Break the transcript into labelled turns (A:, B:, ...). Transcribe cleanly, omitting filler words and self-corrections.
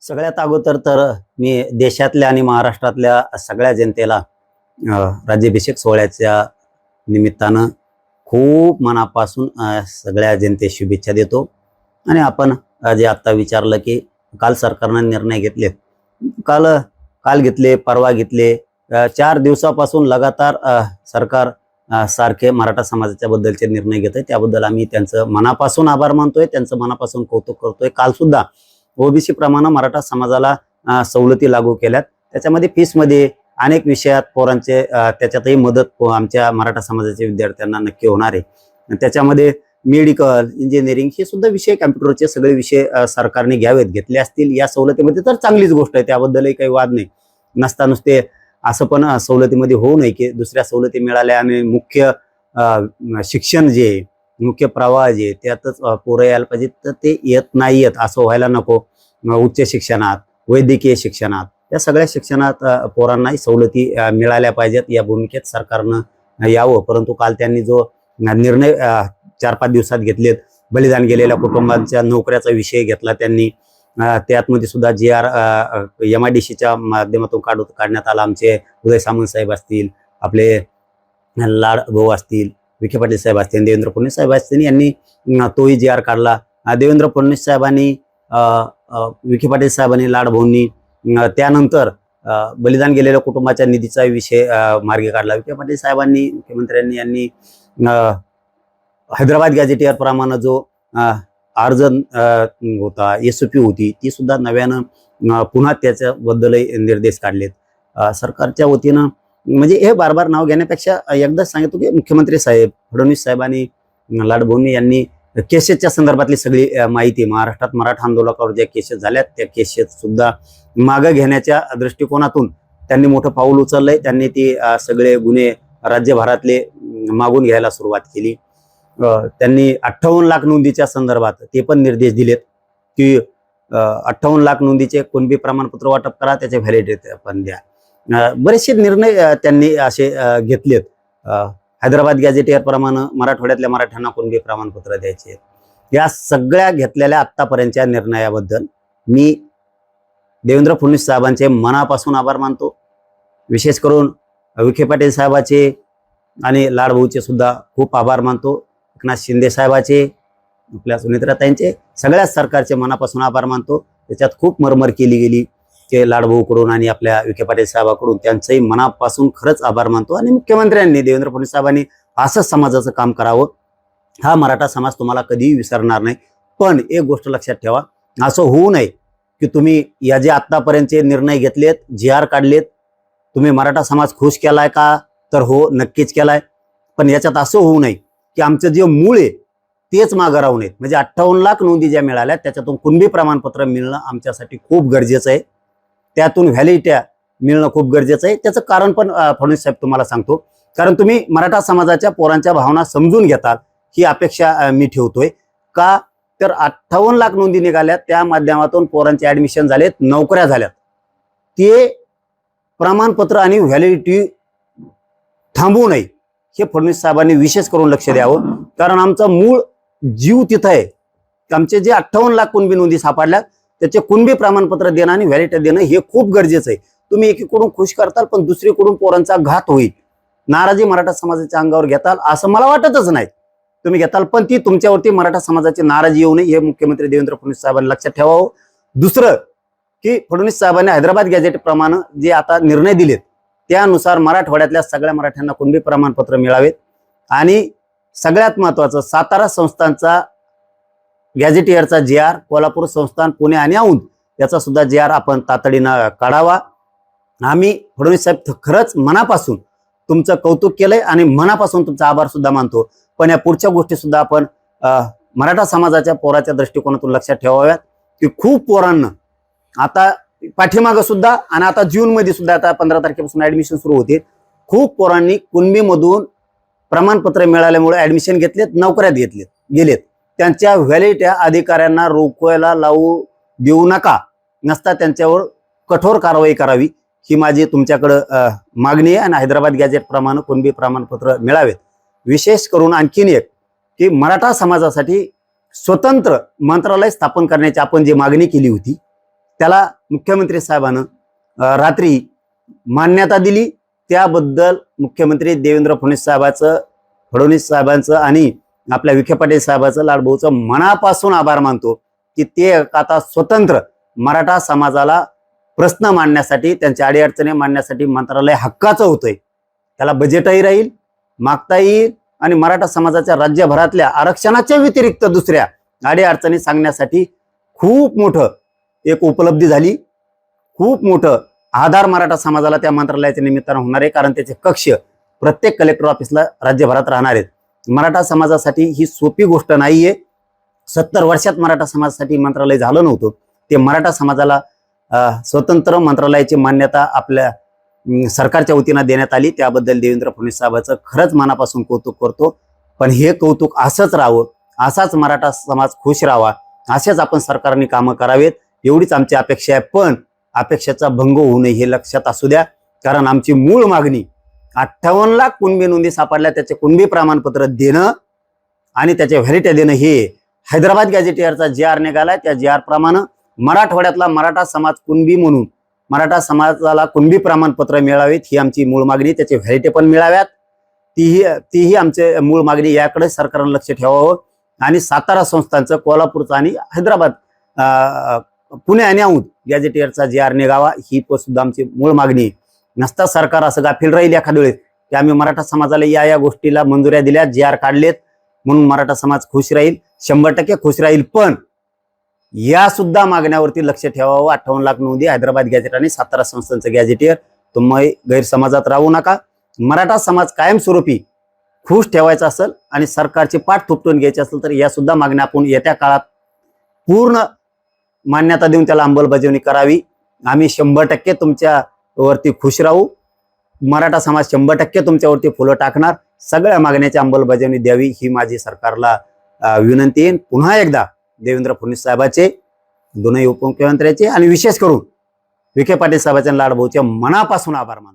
A: सगळ्यात अगोदर तर मी देशातल्या आणि महाराष्ट्रातल्या सगळ्या जनतेला राज्याभिषेक सोहळ्याच्या निमित्तानं खूप मनापासून सगळ्या जनतेस शुभेच्छा देतो. आणि आपण जे आत्ता विचारलं की काल सरकारनं निर्णय घेतले, काल काल घेतले, परवा घेतले, 4 दिवसापासून लगातार सरकार सारखे मराठा समाजाच्या बद्दलचे निर्णय घेत आहे. त्याबद्दल आम्ही त्यांचं मनापासून आभार मानतोय, त्यांचं मनापासून कौतुक करतोय. काल सुद्धा ओबीसी प्रमाणे मराठा समाजाला सवलती लागू केल्यात. त्याच्यामध्ये फीसमध्ये अनेक विषयात पोरांचे त्याच्यातही मदत आमच्या मराठा समाजाच्या विद्यार्थ्यांना नक्की होणार आहे. त्याच्यामध्ये मेडिकल, इंजिनिअरिंग हे सुद्धा विषय, कम्प्युटरचे सगळे विषय सरकारने घेतले असतील या सवलतीमध्ये तर चांगलीच गोष्ट आहे, त्याबद्दलही काही वाद नाही. नसता नुसते असं पण सवलतीमध्ये होऊ नये की दुसऱ्या सवलती मिळाल्या आणि मुख्य शिक्षण जे मुख्य प्रवाह जे त्यातच पोरं यायला पाहिजे, तर ते येत नाही येत असं व्हायला नको. उच्च शिक्षणात, वैद्यकीय शिक्षणात, या सगळ्या शिक्षणात पोरांनाही सवलती मिळाल्या पाहिजेत, या भूमिकेत सरकारनं यावं. परंतु काल त्यांनी जो निर्णय 4-5 दिवसात घेतलेत, बलिदान गेलेल्या कुटुंबांच्या नोकऱ्याचा विषय घेतला त्यांनी. त्यातमध्ये सुद्धा GR MIDCच्या माध्यमातून काढण्यात आला. आमचे उदय सामंत साहेब असतील, आपले लाड भाऊ असतील, विखे पाटील साहेब असतील, देवेंद्र फडणवीस साहेब असतील, यांनी तोही GR काढला. देवेंद्र फडणवीस साहेबांनी, विखे पाटील साहेबांनी, लाड भाऊंनी त्यानंतर बलिदान गेलेल्या कुटुंबाच्या निधीचा विषय मार्गी काढला. विखे पाटील साहेबांनी, मुख्यमंत्र्यांनी यांनी हैदराबाद गॅझेटियर प्रमाणे जो अर्ज होता, SOP होती, ती सुद्धा नव्यानं पुन्हा त्याच्याबद्दलही निर्देश काढलेत सरकारच्या वतीनं. म्हणजे हे बार नाव घेण्यापेक्षा एकदाच सांगतो की मुख्यमंत्री साहेब, फडणवीस साहेबांनी, लाडभाऊंनी यांनी केसेसच्या संदर्भातली सगळी माहिती, महाराष्ट्रात मराठा आंदोलकावर ज्या केसेस झाल्यात त्या केसेस सुद्धा मागे घेण्याच्या दृष्टिकोनातून त्यांनी मोठं पाऊल उचललंय. त्यांनी ती सगळे गुन्हे राज्यभरातले मागून घ्यायला सुरुवात केली. त्यांनी 58 लाख नोंदीच्या संदर्भात ते पण निर्देश दिलेत की 58 लाख नोंदीचे कुणबी प्रमाणपत्र वाटप करा, त्याचे व्हॅलिडिटी पण द्या. बरेचसे निर्णय त्यांनी असे घेतलेत. हैदराबाद गॅझेटियर प्रमाणे मराठवाड्यातल्या मराठ्यांना कुणबी प्रमाणपत्र द्यायचे. या सगळ्या घेतलेल्या आत्तापर्यंतच्या निर्णयाबद्दल मी देवेंद्र फडणवीस साहेबांचे मनापासून आभार मानतो. विशेष करून विखे पाटील साहेबाचे आणि लाडभाऊचे सुद्धा खूप आभार मानतो. एकनाथ शिंदे साहेबाचे, आपल्या सुनेत्राताईंचे, सगळ्याच सरकारचे मनापासून आभार मानतो. त्याच्यात खूप मरमर केली गेली ते लाडभाऊकडून आणि आपल्या विखे पाटील साहेबाकडून, त्यांचंही मनापासून खरंच आभार मानतो. आणि मुख्यमंत्र्यांनी, देवेंद्र फडणवीस साहेबांनी असंच समाजाचं काम करावं. हा मराठा समाज तुम्हाला कधीही विसरणार नाही. पण एक गोष्ट लक्षात ठेवा, असं होऊ नये की तुम्ही या जे आत्तापर्यंतचे निर्णय घेतलेत, GR काढलेत, तुम्ही मराठा समाज खुश केलाय का? तर हो, नक्कीच केलाय. पण याच्यात असं होऊ नये की आमचं जे मूळ आहे तेच मागं राहू नयेत. म्हणजे 58 लाख नोंदी ज्या मिळाल्या त्याच्यातून कुणबी प्रमाणपत्र मिळणं आमच्यासाठी खूप गरजेचं आहे. त्यातून व्हॅलिडिटी मिळणं खूप गरजेचं आहे. त्याचं कारण पण फडणवीस साहेब तुम्हाला सांगतो. कारण तुम्ही मराठा समाजाच्या पोरांच्या भावना समजून घेताल ही अपेक्षा मी ठेवतोय. का तर 58 लाख नोंदी निघाल्यात, त्या माध्यमातून पोरांचे ऍडमिशन झालेत, नोकऱ्या झाल्यात. ते प्रमाणपत्र आणि व्हॅलिडिटी थांबवू नये हे फडणवीस साहेबांनी विशेष करून लक्ष द्यावं. कारण आमचा मूळ जीव तिथं आहे. आमचे जे 58 लाख कुणबी नोंदी सापडल्या त्याचे कुणबी प्रमाणपत्र देणं आणि व्हॅलिडिटी देणं हे खूप गरजेचं आहे. तुम्ही एकीकडून खुश करताल पण दुसरीकडून पोरांचा घात होईल. नाराजी मराठा समाजाच्या अंगावर घेताल असं मला वाटतच नाही. तुम्ही घेताल पण ती तुमच्यावरती मराठा समाजाची नाराजी येऊ नये हे मुख्यमंत्री देवेंद्र फडणवीस साहेबांनी लक्षात ठेवावं. दुसरं की फडणवीस साहेबांनी हैदराबाद गॅझेट प्रमाणे जे आता निर्णय दिलेत त्यानुसार मराठवाड्यातल्या सगळ्या मराठ्यांना कुणबी प्रमाणपत्र मिळावेत. आणि सगळ्यात महत्वाचं, सातारा संस्थानचा गॅझेटियरचा GR, कोल्हापूर संस्थान, पुणे आणि औंध याचा सुद्धा GR आपण तातडीनं काढावा. आम्ही फडणवीस साहेब खरंच मनापासून तुमचं कौतुक केलंय आणि मनापासून तुमचा आभार सुद्धा मानतो. पण या पुढच्या गोष्टी सुद्धा आपण मराठा समाजाच्या पोराच्या दृष्टिकोनातून लक्षात ठेवाव्यात की खूप पोरांना आता पाठीमागं सुद्धा आणि आता जूनमध्ये सुद्धा, आता 15 तारखेपासून ऍडमिशन सुरू होते, खूप पोरांनी कुणबीमधून प्रमाणपत्र मिळाल्यामुळे ऍडमिशन घेतलेत, नोकऱ्यात गेलेत. त्यांच्या व्हॅलिडिटी अधिकाऱ्यांना रोखवायला लावू देऊ नका. नसता त्यांच्यावर कठोर कारवाई करावी ही माझी तुमच्याकडं मागणी आहे. आणि हैदराबाद गॅझेट प्रमाणे कुणबी प्रमाणपत्र मिळावेत. विशेष करून आणखीन एक की मराठा समाजासाठी स्वतंत्र मंत्रालय स्थापन करण्याची आपण जी मागणी केली होती त्याला मुख्यमंत्री साहेबानं रात्री मान्यता दिली. त्याबद्दल मुख्यमंत्री देवेंद्र फडणवीस साहेबांचं आणि आपल्या विखे पाटील साहेबांचं, लाडभाऊचं मनापासून आभार मानतो की ते आता स्वतंत्र मराठा समाजाला प्रश्न मांडण्यासाठी, त्यांच्या अडीअडचणी मांडण्यासाठी मंत्रालय हक्काचं होतंय. त्याला बजेटही राहील, मागता येईल आणि मराठा समाजाच्या राज्यभरातल्या आरक्षणाच्या व्यतिरिक्त दुसऱ्या अडीअडचणी सांगण्यासाठी खूप मोठं एक उपलब्धी झाली. खूप मोठं आधार मराठा समाजाला त्या मंत्रालयाच्या निमित्तानं होणार आहे, कारण त्याचे कक्ष प्रत्येक कलेक्टर ऑफिसला राज्यभरात राहणार आहेत. मराठा समाजासाठी ही सोपी गोष्ट नाहीये. 70 वर्षात मराठा समाजासाठी मंत्रालय झालं नव्हतं. ते मराठा समाजाला स्वतंत्र मंत्रालयाची मान्यता आपल्या सरकारच्या वतीनं देण्यात आली. त्याबद्दल देवेंद्र फडणवीस साहेबांचं खरंच मनापासून कौतुक करतो. पण हे कौतुक असंच राहावं, असाच मराठा समाज खुश राहावा, असेच आपण सरकारने कामं करावेत, एवढीच आमची अपेक्षा आहे. पण अपेक्षेचा भंग होऊ नये हे लक्षात असू द्या, कारण आमची मूळ मागणी 58 लाख कुणबी नोंदी सापडल्या, त्याचे कुणबी प्रमाणपत्र देणं आणि त्याचे व्हॅलिटी देणं, हे हैदराबाद गॅझेटियरचा GR निघालाय. त्या GR प्रमाणे मराठवाड्यातला मराठा समाज कुणबी म्हणून मराठा समाजाला कुणबी प्रमाणपत्र मिळावेत, ही आमची मूळ मागणी. त्याचे व्हॅलिटी पण मिळाव्यात, तीही आमची मूळ मागणी. याकडे सरकारनं लक्ष ठेवावं आणि सातारा संस्थांचं, कोल्हापूरचं आणि हैदराबाद, पुणे आणि औंध गॅझेटियरचा GR निघावा, ही सुद्धा आमची मूळ मागणी. नसता सरकार असं गाफील राहील एखाद्या वेळेस की आम्ही मराठा समाजाला या गोष्टीला मंजुऱ्या दिल्या, GR काढलेत म्हणून मराठा समाज खुश राहील, 100% खुश राहील. पण या सुद्धा मागण्यावरती लक्ष ठेवावं. 58 लाख नोंदी, हैदराबाद गॅझेट आणि सातारा संस्थांचं गॅझेटियर, तुम्ही गैरसमाजात राहू नका. मराठा समाज कायमस्वरूपी खुश ठेवायचा असेल आणि सरकारची पाठ थोपटून घ्यायची असेल तर या सुद्धा मागण्या आपण येत्या काळात पूर्ण मान्यता देऊन त्याला अंमलबजावणी करावी. आम्ही 100% तुमच्यावरती खुश राहू. मराठा समाज 100% तुमच्यावरती फुलं टाकणार. सगळ्या मागण्याची अंमलबजावणी द्यावी, ही माझी सरकारला विनंती आहे. पुन्हा एकदा देवेंद्र फडणवीस साहेबांचे, दोन्ही उपमुख्यमंत्र्यांचे आणि विशेष करून विखे पाटील साहेबांच्या, लाडभाऊचे मनापासून आभार मानतो.